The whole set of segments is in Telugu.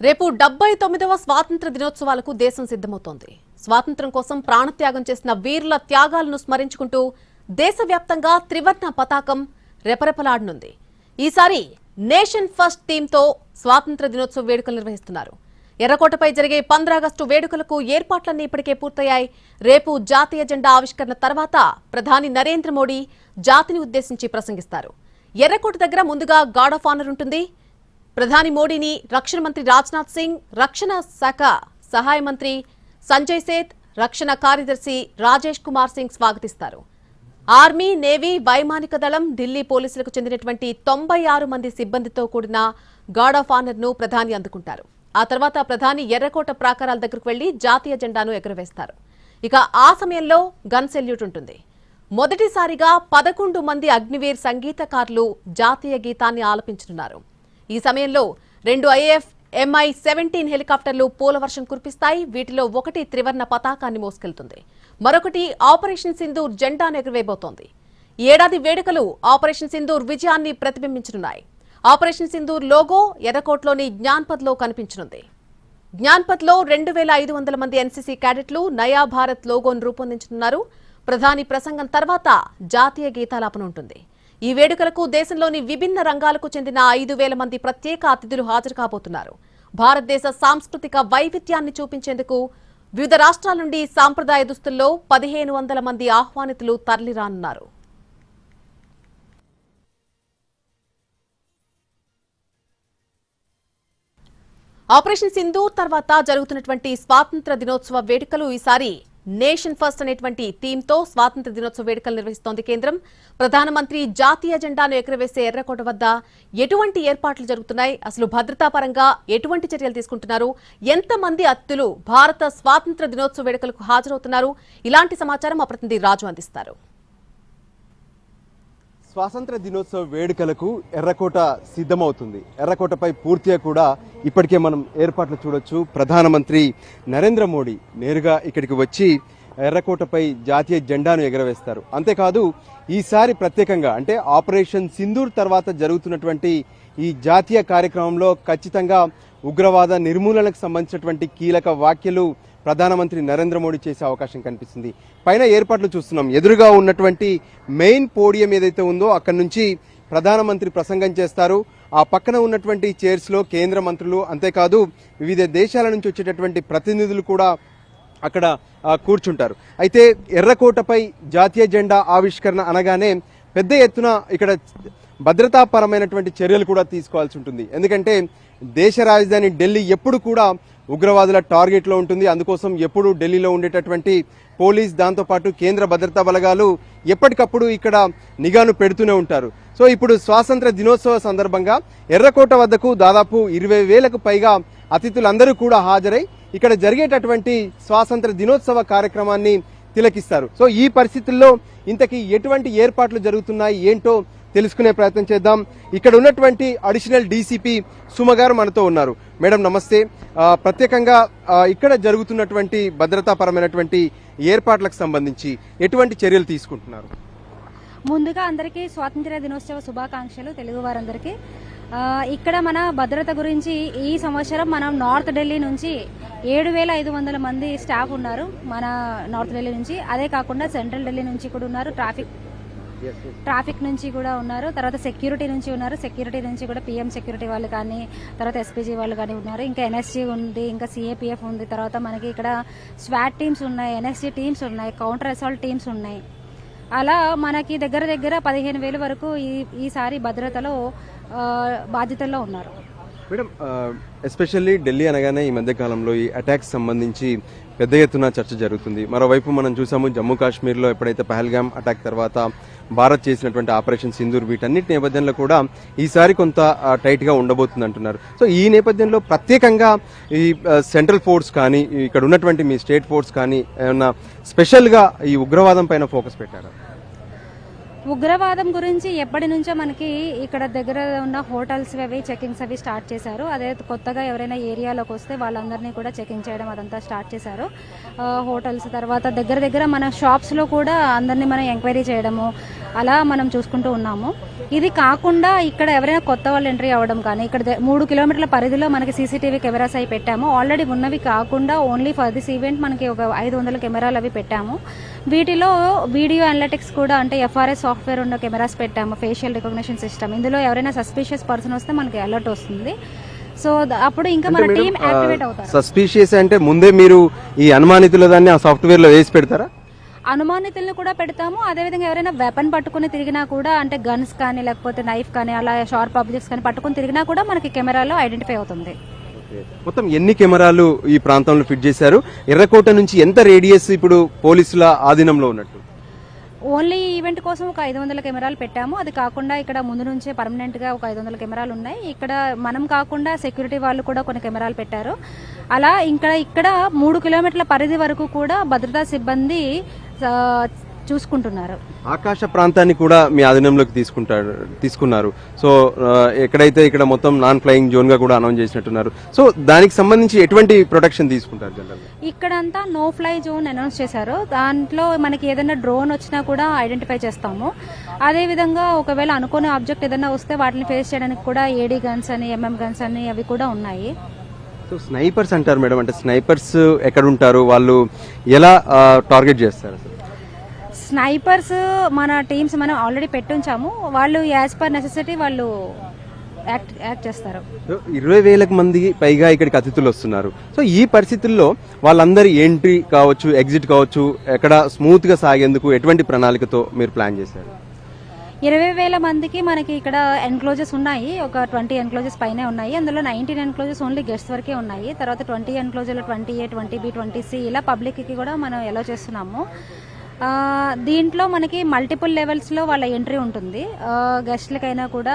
రేపు 79వ స్వాతంత్ర దినోత్సవాలకు దేశం సిద్ధమవుతోంది. స్వాతంత్ర్యం కోసం ప్రాణత్యాగం చేసిన వీరుల త్యాగాలను స్మరించుకుంటూ దేశవ్యాప్తంగా త్రివర్ణ పతాకం రెపరెపలాడనుంది. ఈసారి నేషన్ ఫస్ట్ థీమ్తో స్వాతంత్ర దినోత్సవ వేడుకలు నిర్వహిస్తున్నారు. ఎర్రకోటపై జరిగే 15 ఆగస్టు వేడుకలకు ఏర్పాట్లన్నీ ఇప్పటికే పూర్తయ్యాయి. రేపు జాతీయ జెండా ఆవిష్కరణ తర్వాత ప్రధాని నరేంద్ర మోడీ జాతిని ఉద్దేశించి ప్రసంగిస్తారు. ఎర్రకోట దగ్గర ముందుగా గార్డ్ ఆఫ్ ఆనర్ ఉంటుంది. ప్రధాని మోడీని రక్షణ మంత్రి రాజ్నాథ్ సింగ్, రక్షణ శాఖ సహాయ మంత్రి సంజయ్ సేత్, రక్షణ కార్యదర్శి రాజేష్ కుమార్ సింగ్ స్వాగతిస్తారు. ఆర్మీ, నేవీ, వైమానిక దళం, ఢిల్లీ పోలీసులకు చెందినటువంటి 96 మంది సిబ్బందితో కూడిన గార్డ్ ఆఫ్ ఆనర్ ను ప్రధాని అందుకుంటారు. ఆ తర్వాత ప్రధాని ఎర్రకోట ప్రాకారాల దగ్గరకు వెళ్లి జాతీయ జెండాను ఎగురవేస్తారు. ఇక ఆ సమయంలో గన్ సెల్యూట్ ఉంటుంది. మొదటిసారిగా 11 మంది అగ్నివీర్ సంగీతకారులు జాతీయ గీతాన్ని ఆలపించనున్నారు. ఈ సమయంలో 2 IAF Mi-17 హెలికాప్టర్లు పూలవర్షం కురిపిస్తాయి. వీటిలో ఒకటి త్రివర్ణ పతాకాన్ని మోసుకెళ్తుంది, మరొకటి ఆపరేషన్ సింధూర్ జెండాను ఎగురవేయబోతోంది. ఈ ఏడాది వేడుకలు ఆపరేషన్ సింధూర్ విజయాన్ని ప్రతిబింబించనున్నాయి. ఆపరేషన్ సింధూర్ లోగో ఎర్రకోటలోని జ్ఞాన్పథ్లో కనిపించనుంది. జ్ఞాన్పథ్లో 2500 మంది NCC క్యాడెట్లు నయా భారత్ లోగోను రూపొందించనున్నారు. ప్రధాని ప్రసంగం తర్వాత జాతీయ గీతాలాపన ఉంటుంది. ఈ వేడుకలకు దేశంలోని విభిన్న రంగాలకు చెందిన 5000 మంది ప్రత్యేక అతిథులు హాజరు కాబోతున్నారు. భారతదేశ సాంస్కృతిక వైవిధ్యాన్ని చూపించేందుకు వివిధ రాష్ట్రాల నుండి సాంప్రదాయ దుస్తుల్లో 1500 మంది ఆహ్వానితులు తరలిరానున్నారు. ఆపరేషన్ సింధూర్ తర్వాత జరుగుతున్నటువంటి స్వాతంత్ర దినోత్సవ వేడుకలు ఈసారి నేషన్ ఫస్ట్ అనేటువంటి థీమ్తో స్వాతంత్ర దినోత్సవ వేడుకలు నిర్వహిస్తోంది కేంద్రం. ప్రధానమంత్రి జాతీయ జెండాను ఎగురవేసే ఎర్రకోట వద్ద ఎటువంటి ఏర్పాట్లు జరుగుతున్నాయి, అసలు భద్రతా పరంగా ఎటువంటి చర్యలు తీసుకుంటున్నారు, ఎంతమంది అతిథులు భారత స్వాతంత్ర దినోత్సవ వేడుకలకు హాజరవుతున్నారు, ఇలాంటి సమాచారం మా ప్రతినిధి రాజు అందిస్తారు. స్వాతంత్ర దినోత్సవ వేడుకలకు ఎర్రకోట సిద్ధమవుతుంది. ఎర్రకోటపై పూర్తిగా కూడా ఇప్పటికే మనం ఏర్పాట్లు చూడొచ్చు. ప్రధానమంత్రి నరేంద్ర మోడీ నేరుగా ఇక్కడికి వచ్చి ఎర్రకోటపై జాతీయ జెండాను ఎగరవేస్తారు. అంతేకాదు ఈసారి ప్రత్యేకంగా అంటే ఆపరేషన్ సింధూర్ తర్వాత జరుగుతున్నటువంటి ఈ జాతీయ కార్యక్రమంలో ఖచ్చితంగా ఉగ్రవాద నిర్మూలనకు సంబంధించినటువంటి కీలక వ్యాఖ్యలు ప్రధానమంత్రి నరేంద్ర మోడీ చేసే అవకాశం కనిపిస్తుంది. పైన ఏర్పాట్లు చూస్తున్నాం. ఎదురుగా ఉన్నటువంటి మెయిన్ పోడియం ఏదైతే ఉందో అక్కడి నుంచి ప్రధానమంత్రి ప్రసంగం చేస్తారు. ఆ పక్కన ఉన్నటువంటి చైర్స్ లో కేంద్ర మంత్రులు, అంతేకాదు వివిధ దేశాల నుంచి వచ్చేటటువంటి ప్రతినిధులు కూడా అక్కడ కూర్చుంటారు. అయితే ఎర్రకోటపై జాతీయ జెండా ఆవిష్కరణ అనగానే పెద్ద ఎత్తున ఇక్కడ భద్రతాపరమైనటువంటి చర్యలు కూడా తీసుకోవాల్సి ఉంటుంది. ఎందుకంటే దేశ రాజధాని ఢిల్లీ ఎప్పుడు కూడా ఉగ్రవాదుల టార్గెట్ లో ఉంటుంది. అందుకోసం ఎప్పుడు ఢిల్లీలో ఉండేటటువంటి పోలీస్, దాంతోపాటు కేంద్ర భద్రతా బలగాలు ఎప్పటికప్పుడు ఇక్కడ నిఘాను పెడుతూనే ఉంటారు. సో ఇప్పుడు స్వాతంత్ర దినోత్సవ సందర్భంగా ఎర్రకోట వద్దకు దాదాపు 20,000కు పైగా అతిథులందరూ కూడా హాజరై ఇక్కడ జరిగేటటువంటి స్వాతంత్ర దినోత్సవ కార్యక్రమాన్ని తిలకిస్తారు. సో ఈ పరిస్థితుల్లో ఇంతకీ ఎటువంటి ఏర్పాట్లు జరుగుతున్నాయి ఏంటో తెలుసుకునే ప్రయత్నం చేద్దాం. ఇక్కడ ఉన్నటువంటి అడిషనల్ DCP సుమ గారు మనతో ఉన్నారు. మేడం నమస్తే. ప్రత్యేకంగా ఇక్కడ జరుగుతున్నటువంటి భద్రతాపరమైనటువంటి ఏర్పాట్లకు సంబంధించి ఎటువంటి చర్యలు తీసుకుంటున్నారు? ముందుగా అందరికీ స్వాతంత్ర్య దినోత్సవ శుభాకాంక్షలు తెలుగు వారందరికీ. ఇక్కడ మన భద్రత గురించి ఈ సంవత్సరం మనం నార్త్ ఢిల్లీ నుంచి 7500 మంది స్టాఫ్ ఉన్నారు మన నార్త్ ఢిల్లీ నుంచి. అదే కాకుండా సెంట్రల్ ఢిల్లీ నుంచి కూడా ఉన్నారు, ట్రాఫిక్ నుంచి కూడా ఉన్నారు, తర్వాత సెక్యూరిటీ నుంచి ఉన్నారు. సెక్యూరిటీ నుంచి కూడా PM సెక్యూరిటీ వాళ్ళు కానీ, తర్వాత SPG వాళ్ళు కానీ ఉన్నారు. ఇంకా NSG ఉంది, ఇంకా CAPF ఉంది. తర్వాత మనకి ఇక్కడ స్వాట్ టీమ్స్ ఉన్నాయి, NSG టీమ్స్ ఉన్నాయి, కౌంటర్ అసాల్ట్ టీమ్స్ ఉన్నాయి. అలా మనకి దగ్గర 15,000 వరకు ఈసారి భద్రతలో బాధ్యతల్లో ఉన్నారు. మేడం, ఎస్పెషల్లీ ఢిల్లీ అనగానే ఈ మధ్య కాలంలో ఈ అటాక్స్ సంబంధించి పెద్ద ఎత్తున చర్చ జరుగుతుంది. మరోవైపు మనం చూసాము జమ్మూ కాశ్మీర్లో ఎప్పుడైతే పహల్గామ్ అటాక్ తర్వాత భారత్ చేసినటువంటి ఆపరేషన్ సింధూర్, వీటన్నిటి నేపథ్యంలో కూడా ఈసారి కొంత టైట్ గా ఉండబోతుంది అంటున్నారు. సో ఈ నేపథ్యంలో ప్రత్యేకంగా ఈ సెంట్రల్ ఫోర్స్ కానీ, ఇక్కడ ఉన్నటువంటి మీ స్టేట్ ఫోర్స్ కానీ ఏమన్నా స్పెషల్ గా ఈ ఉగ్రవాదం పైన ఫోకస్ పెట్టారా? ఉగ్రవాదం గురించి ఎప్పటి నుంచో మనకి ఇక్కడ దగ్గర ఉన్న హోటల్స్ అవి చెకింగ్స్ అవి స్టార్ట్ చేశారు. అదే కొత్తగా ఎవరైనా ఏరియాలోకి వస్తే వాళ్ళందరినీ కూడా చెకింగ్ చేయడం అదంతా స్టార్ట్ చేశారు. హోటల్స్ తర్వాత దగ్గర మన షాప్స్లో కూడా అందరినీ మనం ఎంక్వైరీ చేయడము అలా మనం చూసుకుంటూ ఉన్నాము. ఇది కాకుండా ఇక్కడ ఎవరైనా కొత్త వాళ్ళు ఎంట్రీ అవ్వడం కానీ ఇక్కడ 3 కిలోమీటర్ల పరిధిలో మనకి సీసీటీవీ కెమెరాస్ అవి పెట్టాము. ఆల్రెడీ ఉన్నవి కాకుండా ఓన్లీ ఫర్ దిస్ ఈవెంట్ మనకి ఒక 500 కెమెరాలు అవి పెట్టాము. వీటిలో వీడియో అనలిటిక్స్ కూడా అంటే ఎఫ్ఆర్ఎస్ సాఫ్ట్వేర్ ఉన్న కెమెరాస్ పెట్టాము. ఫేషియల్ రికగ్నిషన్ సిస్టమ్, ఇందులో ఎవరైనా సస్పిషియస్ పర్సన్ వస్తే మనకి అలర్ట్ వస్తుంది. సో అప్పుడు ఇంకా మన టీం యాక్టివేట్ అవుతారు. సస్పిషియస్ అంటే ముందే మీరు ఈ అనుమానితుల దాన్ని ఆ సాఫ్ట్వేర్ లో వేసి పెడతారా? అనుమానితులను కూడా పెడతాము. అదేవిధంగా ఎవరైనా వెపన్ పట్టుకుని తిరిగినా కూడా అంటే గన్స్ కానీ లేకపోతే నైఫ్ కానీ అలా షార్ప్ ఆబ్జెక్ట్స్ కానీ పట్టుకుని తిరిగినా కూడా మనకి కెమెరాలో ఐడెంటిఫై అవుతుంది. మొత్తం ఎన్ని కెమెరాలు ఈ ప్రాంతంలో ఫిట్ చేశారు? ఎర్రకోట నుంచి ఎంత రేడియస్ ఇప్పుడు పోలీసుల ఆధీనంలో ఉన్నట్టు? ఓన్లీ ఈవెంట్ కోసం ఒక 500 కెమెరాలు పెట్టాము. అది కాకుండా ఇక్కడ ముందు నుంచే పర్మనెంట్ గా ఒక 500 కెమెరాలు ఉన్నాయి. ఇక్కడ మనం కాకుండా సెక్యూరిటీ వాళ్ళు కూడా కొన్ని కెమెరాలు పెట్టారు. అలా ఇక్కడ 3 కిలోమీటర్ల పరిధి వరకు కూడా భద్రతా సిబ్బంది చూసుకుంటున్నారు. ఆకాశ ప్రాంతాన్ని కూడా మీ ఆధీనంలోకి తీసుకున్నారు. సో ఎక్కడైతే ఇక్కడ మొత్తం నాన్ ఫ్లయింగ్ జోన్ గా కూడా అనౌన్స్ చేసినట్టున్నారు. సో దానికి సంబంధించి ఎటువంటి ప్రొటెక్షన్ తీసుకుంటారు జనరల్? ఇక్కడంతా నో ఫ్లై జోన్ అనౌన్స్ చేశారు. దాంట్లో మనకి ఏదైనా డ్రోన్ వచ్చినా కూడా ఐడెంటిఫై చేస్తాము. అదే విధంగా ఒకవేళ అనుకోని ఆబ్జెక్ట్ ఏదైనా వస్తే వాటిని ఫేస్ చేయడానికి కూడా ఏడీ గన్స్ అని ఎంఎం గన్స్ అని అవి కూడా ఉన్నాయి. సో స్నైపర్స్ అంటారు మేడం, అంటే స్నైపర్స్ ఎక్కడ ఉంటారు, వాళ్ళు ఎలా టార్గెట్ చేస్తారు? స్నైపర్స్ మన టీమ్స్ మనం ఆల్రెడీ పెట్టుంచాము. వాళ్ళు యాజ్ పర్ నెసెసిటీ వాళ్ళు యాక్ట్ చేస్తారు. 20,000 మంది పైగా ఇక్కడికి అతిథులు వస్తున్నారు. సో ఈ పరిస్థితుల్లో వాళ్ళందరి ఎంట్రీ కావచ్చు, ఎగ్జిట్ కావచ్చు, ఎక్కడ స్మూత్ గా సాగేందుకు ఎటువంటి ప్రణాళికతో మీరు ప్లాన్ చేశారు? 20,000 మందికి మనకి ఇక్కడ ఎన్క్లోజెస్ ఉన్నాయి. ఒక 20 ఎన్క్లోజెస్ పైనే ఉన్నాయి. అందులో 19 ఎన్క్లోజెస్ ఓన్లీ గెస్ట్ వరకే ఉన్నాయి. తర్వాత 20 ఎన్క్లోజర్లు 20A, 20B, 20C ఇలా పబ్లిక్ కి కూడా మనం ఎలో చేస్తున్నాము. దీంట్లో మనకి మల్టిపుల్ లెవెల్స్ లో వాళ్ళ ఎంట్రీ ఉంటుంది. గెస్ట్లకైనా కూడా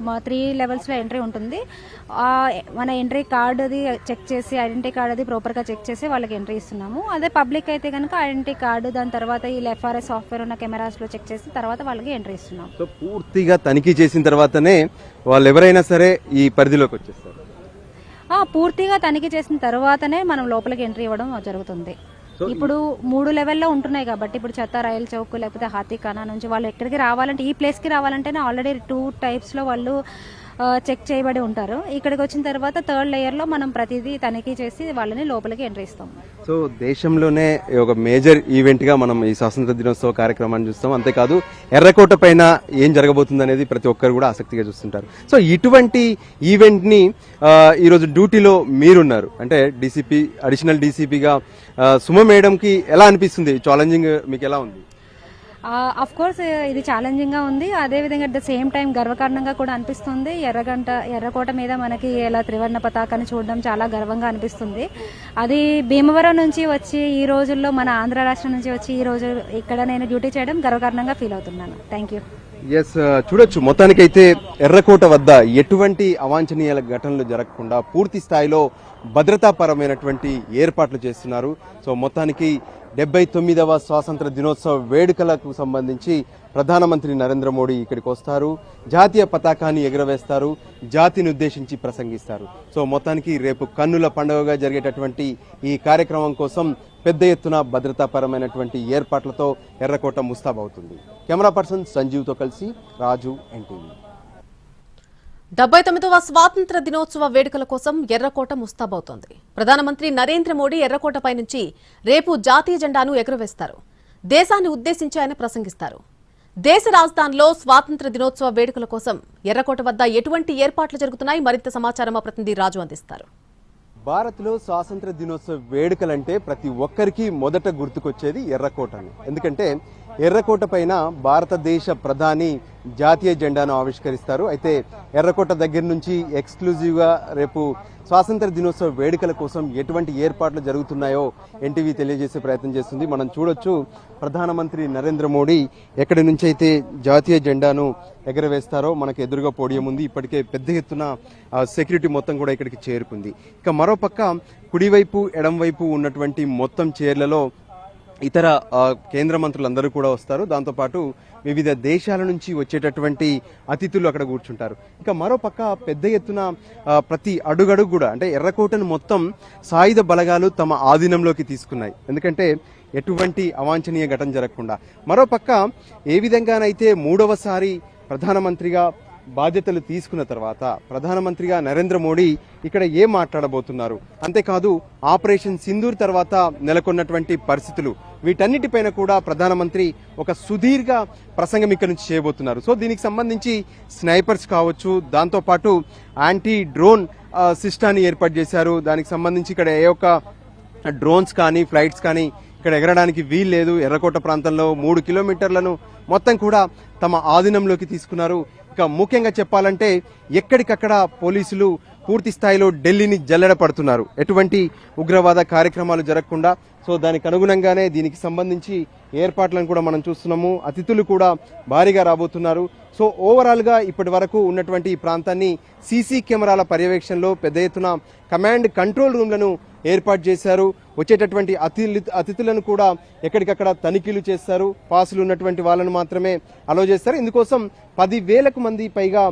3 లెవెల్స్ లో ఎంట్రీ ఉంటుంది. మన ఎంట్రీ కార్డ్ అది చెక్ చేసి ఐడెంటిటీ కార్డ్ అది ప్రాపర్ గా చెక్ చేసి వాళ్ళకి ఎంట్రీ ఇస్తున్నాము. అదే పబ్లిక్ అయితే కనుక ఐడెంటిటీ కార్డు, దాని తర్వాత ఈ ఎఫ్ఆర్ఎస్ సాఫ్ట్వేర్ ఉన్న కెమెరాస్ లో చెక్ చేసి తర్వాత వాళ్ళకి ఎంట్రీ ఇస్తున్నాము. సో పూర్తిగా తనిఖీ చేసిన తర్వాతనే వాళ్ళు ఎవరైనా సరే ఈ పరిధిలోకి వచ్చేస్తారు. పూర్తిగా తనిఖీ చేసిన తర్వాతనే మనం లోపలికి ఎంట్రీ ఇవ్వడం జరుగుతుంది. ఇప్పుడు 3 లెవెల్లో ఉంటున్నాయి కాబట్టి ఇప్పుడు చెత్త రైల్ చౌక్ లేకపోతే హాతీఖానా నుంచి వాళ్ళు ఎక్కడికి రావాలంటే ఈ ప్లేస్ కి రావాలంటేనే ఆల్రెడీ 2 టైప్స్ లో వాళ్ళు చెక్ చేయబడి ఉంటారు. ఇక్కడికి వచ్చిన తర్వాత 3rd లేయర్ లో మనం ప్రతిదీ తనిఖీ చేసి వాళ్ళని లోపలికి ఎంట్రీ ఇస్తాం. సో దేశంలోనే ఒక మేజర్ ఈవెంట్ గా మనం ఈ స్వాతంత్ర దినోత్సవ కార్యక్రమాన్ని చూస్తాం. అంతేకాదు ఎర్రకోట పైన ఏం జరగబోతుంది అనేది ప్రతి ఒక్కరు కూడా ఆసక్తిగా చూస్తుంటారు. సో ఇటువంటి ఈవెంట్ ని ఈరోజు డ్యూటీలో మీరున్నారు, అంటే డీసీపీ, అడిషనల్ డీసీపీగా సుమ మేడం కి ఎలా అనిపిస్తుంది? ఛాలెంజింగ్ మీకు ఎలా ఉంది? అఫ్ కోర్స్ ఇది ఛాలెంజింగ్ గా ఉంది. అదే విధంగా అట్ ద సేమ్ టైం గర్వకారణంగా కూడా అనిపిస్తుంది. ఎర్రకోట మీద మనకి ఇలా త్రివర్ణ పతాకాన్ని చూడడం చాలా గర్వంగా అనిపిస్తుంది. అది భీమవరం నుంచి వచ్చి ఈ రోజుల్లో మన ఆంధ్ర రాష్ట్రం నుంచి వచ్చి ఈ రోజు ఇక్కడ నేను డ్యూటీ చేయడం గర్వకారణంగా ఫీల్ అవుతున్నాను. Thank you. ఎస్, చూడొచ్చు మొత్తానికైతే ఎర్రకోట వద్ద ఎటువంటి అవాంఛనీయ ఘటనలు జరగకుండా పూర్తి స్థాయిలో భద్రతాపరమైనటువంటి ఏర్పాట్లు చేస్తున్నారు. సో మొత్తానికి 79వ స్వాతంత్ర దినోత్సవ వేడుకలకు సంబంధించి ప్రధానమంత్రి నరేంద్ర మోడీ ఇక్కడికి వస్తారు, జాతీయ పతాకాన్ని ఎగురవేస్తారు, జాతిని ఉద్దేశించి ప్రసంగిస్తారు. సో మొత్తానికి రేపు కన్నుల పండుగగా జరిగేటటువంటి ఈ కార్యక్రమం కోసం పెద్ద ఎత్తున భద్రతాపరమైనటువంటి ఏర్పాట్లతో ఎర్రకోట ముస్తాబవుతుంది. కెమెరా పర్సన్ సంజీవ్తో కలిసి రాజు, ఎన్టీవీ. 79వ స్వాతంత్ర దినోత్సవ వేడుకల కోసం ఎర్రకోట ముస్తాబవుతోంది. ప్రధానమంత్రి నరేంద్ర మోడీ ఎర్రకోటపై నుంచి రేపు జాతీయ జెండాను ఎగురవేస్తారు. దేశాన్ని ఉద్దేశించి ఆయన ప్రసంగిస్తారు. దేశ రాజధానిలో స్వాతంత్ర దినోత్సవ వేడుకల కోసం ఎర్రకోట వద్ద ఎటువంటి ఏర్పాట్లు జరుగుతున్నాయి? మరింత సమాచారం మా ప్రతినిధి రాజు అందిస్తారు. భారత్లో స్వాతంత్ర దినోత్సవ వేడుకలంటే ప్రతి ఒక్కరికి మొదట గుర్తుకొచ్చేది ఎర్రకోట అని. ఎందుకంటే ఎర్రకోట పైన భారతదేశ ప్రధాని జాతీయ జెండాను ఆవిష్కరిస్తారు. అయితే ఎర్రకోట దగ్గర నుంచి ఎక్స్క్లూజివ్ గా రేపు స్వాతంత్ర దినోత్సవ వేడుకల కోసం ఎటువంటి ఏర్పాట్లు జరుగుతున్నాయో ఎన్టీవీ తెలియజేసే ప్రయత్నం చేస్తుంది. మనం చూడొచ్చు, ప్రధానమంత్రి నరేంద్ర మోడీ ఎక్కడి నుంచి అయితే జాతీయ జెండాను ఎగరవేస్తారో మనకు ఎదురుగా పోడియం ఉంది. ఇప్పటికే పెద్ద ఎత్తున సెక్యూరిటీ మొత్తం కూడా ఇక్కడికి చేరుకుంది. ఇక మరోపక్క కుడివైపు ఎడంవైపు ఉన్నటువంటి మొత్తం చైర్లలో ఇతర కేంద్ర మంత్రులందరూ కూడా వస్తారు. దాంతోపాటు వివిధ దేశాల నుంచి వచ్చేటటువంటి అతిథులు అక్కడ కూర్చుంటారు. ఇక మరో పక్క పెద్ద ఎత్తున ప్రతి అడుగడుగు కూడా అంటే ఎర్రకోటను మొత్తం సాయుధ బలగాలు తమ ఆధీనంలోకి తీసుకున్నాయి. ఎందుకంటే ఎటువంటి అవాంఛనీయ ఘటన జరగకుండా. మరోపక్క ఏ విధంగానైతే మూడవసారి ప్రధానమంత్రిగా బాధ్యతలు తీసుకున్న తర్వాత ప్రధానమంత్రిగా నరేంద్ర మోడీ ఇక్కడ ఏం మాట్లాడబోతున్నారు, అంతేకాదు ఆపరేషన్ సింధూర్ తర్వాత నెలకొన్నటువంటి పరిస్థితులు, వీటన్నిటిపైన కూడా ప్రధానమంత్రి ఒక సుదీర్ఘ ప్రసంగం ఇక్కడ నుంచి చేయబోతున్నారు. సో దీనికి సంబంధించి స్నైపర్స్ కావచ్చు, దాంతోపాటు యాంటీ డ్రోన్ సిస్టాన్ని ఏర్పాటు చేశారు. దానికి సంబంధించి ఇక్కడ ఏ ఒక్క డ్రోన్స్ కానీ ఫ్లైట్స్ కానీ ఇక్కడ ఎగరడానికి వీలు లేదు. ఎర్రకోట ప్రాంతంలో 3 కిలోమీటర్లను మొత్తం కూడా తమ ఆధీనంలోకి తీసుకున్నారు. ఇక ముఖ్యంగా చెప్పాలంటే ఎక్కడికక్కడ పోలీసులు పూర్తి స్థాయిలో ఢిల్లీని జల్లెడ పడుతున్నారు, ఎటువంటి ఉగ్రవాద కార్యక్రమాలు జరగకుండా. సో దానికి అనుగుణంగానే దీనికి సంబంధించి ఏర్పాట్లను కూడా మనం చూస్తున్నాము. అతిథులు కూడా భారీగా రాబోతున్నారు. సో ఓవరాల్ గా ఇప్పటి వరకు ఉన్నటువంటి ఈ ప్రాంతాన్ని సీసీ కెమెరాల పర్యవేక్షణలో పెద్ద ఎత్తున కమాండ్ కంట్రోల్ రూమ్లను ఏర్పాటు చేశారు. వచ్చేటటువంటి అతిథులను కూడా ఎక్కడికక్కడ తనిఖీలు చేస్తారు. పాసులు ఉన్నటువంటి వాళ్ళను మాత్రమే అలో చేస్తారు. ఇందుకోసం 10,000 మంది పైగా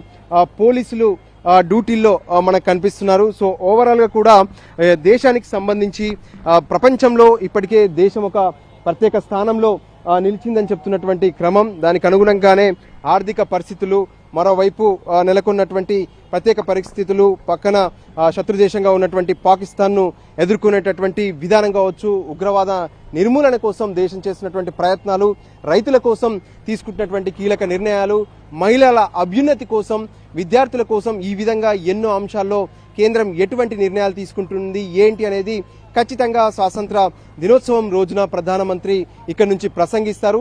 పోలీసులు డ్యూటీల్లో మనకు కనిపిస్తున్నారు. సో ఓవరాల్ గా కూడా దేశానికి సంబంధించి ప్రపంచంలో ఇప్పటికే దేశం ఒక ప్రత్యేక స్థానంలో నిలిచిందని చెప్తున్నటువంటి క్రమం, దానికి అనుగుణంగానే ఆర్థిక పరిస్థితులు, మరోవైపు నెలకొన్నటువంటి ప్రత్యేక పరిస్థితులు, పక్కన శత్రు దేశంగా ఉన్నటువంటి పాకిస్తాన్ను ఎదుర్కొనేటటువంటి విధానం కావచ్చు, ఉగ్రవాద నిర్మూలన కోసం దేశం చేసినటువంటి ప్రయత్నాలు, రైతుల కోసం తీసుకుంటున్నటువంటి కీలక నిర్ణయాలు, మహిళల అభ్యున్నతి కోసం, విద్యార్థుల కోసం, ఈ విధంగా ఎన్నో అంశాల్లో కేంద్రం ఎటువంటి నిర్ణయాలు తీసుకుంటుంది ఏంటి అనేది ఖచ్చితంగా స్వాతంత్ర దినోత్సవం రోజున ప్రధానమంత్రి ఇక్కడ నుంచి ప్రసంగిస్తారు.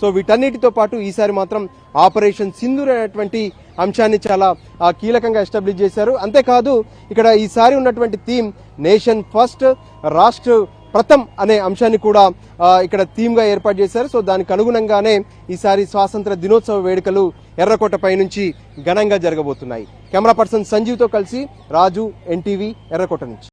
సో వీటన్నిటితో పాటు ఈసారి మాత్రం ఆపరేషన్ సింధూర్ అనేటువంటి అంశాన్ని చాలా కీలకంగా ఎస్టాబ్లిష్ చేశారు. అంతేకాదు ఇక్కడ ఈసారి ఉన్నటువంటి థీమ్ నేషన్ ఫస్ట్, రాష్ట్ర ప్రథమ్ అనే అంశాన్ని కూడా ఇక్కడ థీమ్ గా ఏర్పాటు చేశారు. సో దానికి అనుగుణంగానే ఈసారి స్వాతంత్ర దినోత్సవ వేడుకలు ఎర్రకోటపై నుంచి ఘనంగా జరగబోతున్నాయి. కెమెరా పర్సన్ సంజీవ్ తో కలిసి రాజు, NTV, ఎర్రకోట నుంచి.